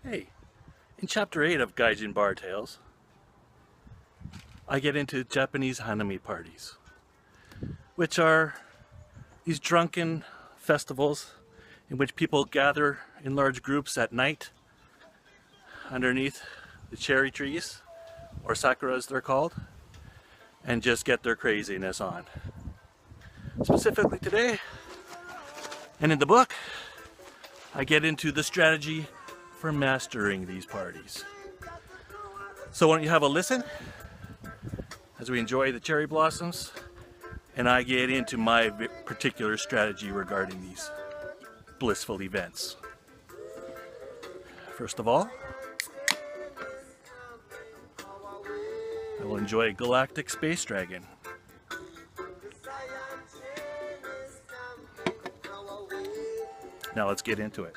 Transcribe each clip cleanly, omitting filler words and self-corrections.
Hey, in Chapter 8 of Gaijin Bar Tales, I get into Japanese Hanami parties, which are these drunken festivals in which people gather in large groups at night underneath the cherry trees, or sakura as they're called, and just get their craziness on. Specifically today, and in the book, I get into the strategy for mastering these parties. So why don't you have a listen as we enjoy the cherry blossoms and I get into my particular strategy regarding these blissful events. First of all, I will enjoy a galactic space dragon. Now let's get into it.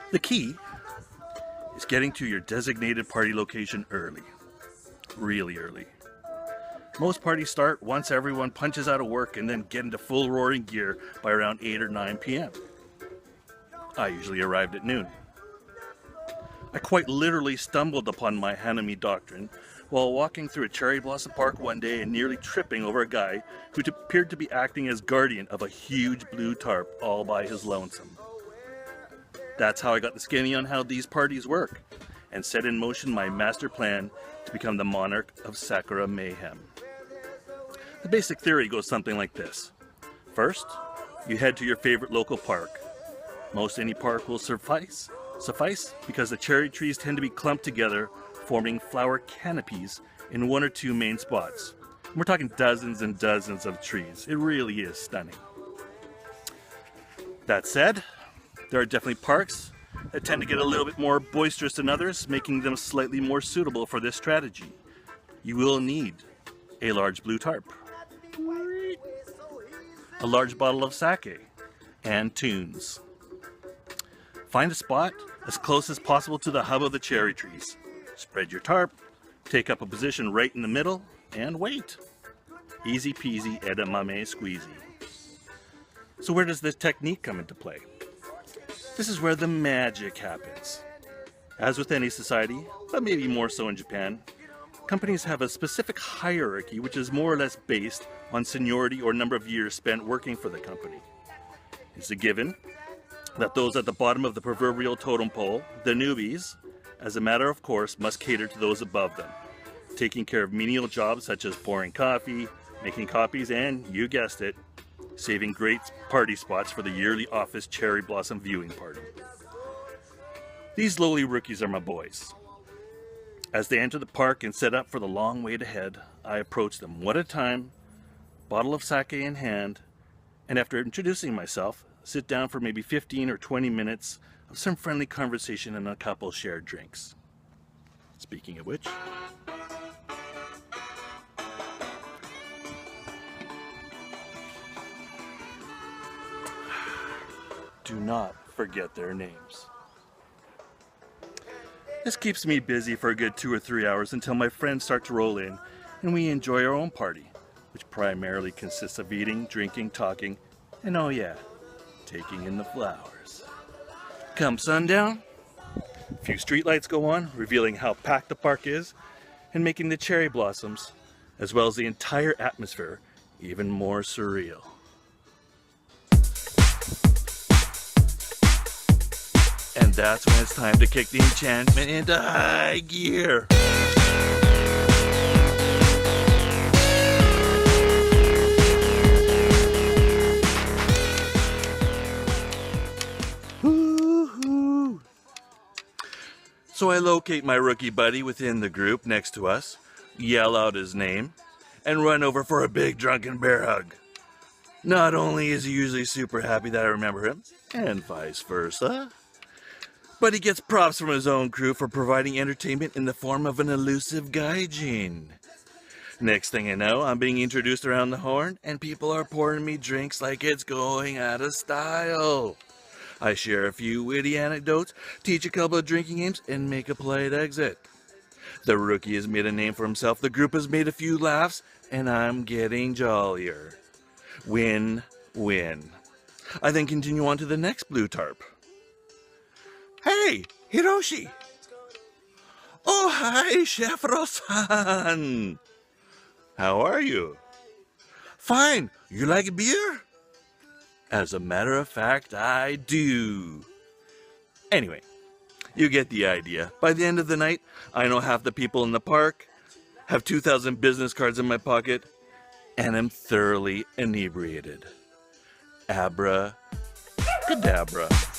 The key is getting to your designated party location early. Really early. Most parties start once everyone punches out of work and then get into full roaring gear by around 8 or 9 p.m. I usually arrived at noon. I quite literally stumbled upon my Hanami doctrine while walking through a cherry blossom park one day and nearly tripping over a guy who appeared to be acting as guardian of a huge blue tarp all by his lonesome. That's how I got the skinny on how these parties work and set in motion my master plan to become the monarch of Sakura Mayhem. The basic theory goes something like this. First, you head to your favorite local park. Most any park will suffice because the cherry trees tend to be clumped together, forming flower canopies in one or two main spots. We're talking dozens and dozens of trees. It really is stunning. That said, there are definitely parks that tend to get a little bit more boisterous than others, making them slightly more suitable for this strategy. You will need a large blue tarp, a large bottle of sake, and tunes. Find a spot as close as possible to the hub of the cherry trees. Spread your tarp, take up a position right in the middle, and wait. Easy peasy edamame squeezy. So where does this technique come into play? This is where the magic happens. As with any society, but maybe more so in Japan, companies have a specific hierarchy which is more or less based on seniority or number of years spent working for the company. It's a given that those at the bottom of the proverbial totem pole, the newbies, as a matter of course, must cater to those above them, taking care of menial jobs such as pouring coffee, making copies, and, you guessed it, saving great party spots for the yearly office cherry blossom viewing party. These lowly rookies are my boys. As they enter the park and set up for the long wait ahead, I approach them one at a time, bottle of sake in hand, and after introducing myself, sit down for maybe 15 or 20 minutes of some friendly conversation and a couple shared drinks. Speaking of which, do not forget their names. This keeps me busy for a good 2 or 3 hours until my friends start to roll in and we enjoy our own party, which primarily consists of eating, drinking, talking, and oh yeah, taking in the flowers. Come sundown, a few streetlights go on, revealing how packed the park is and making the cherry blossoms, as well as the entire atmosphere, even more surreal. And that's when it's time to kick the enchantment into high gear. Woo-hoo. So I locate my rookie buddy within the group next to us, yell out his name, and run over for a big drunken bear hug. Not only is he usually super happy that I remember him, and vice versa, but he gets props from his own crew for providing entertainment in the form of an elusive gaijin. Next thing I know, I'm being introduced around the horn, and people are pouring me drinks like it's going out of style. I share a few witty anecdotes, teach a couple of drinking games, and make a polite exit. The rookie has made a name for himself, the group has made a few laughs, and I'm getting jollier. Win-win. I then continue on to the next blue tarp. Hey, Hiroshi! Oh, hi, Chef Rosan! How are you? Fine. You like beer? As a matter of fact, I do. Anyway, you get the idea. By the end of the night, I know half the people in the park, have 2,000 business cards in my pocket, and am thoroughly inebriated. Abra-cadabra.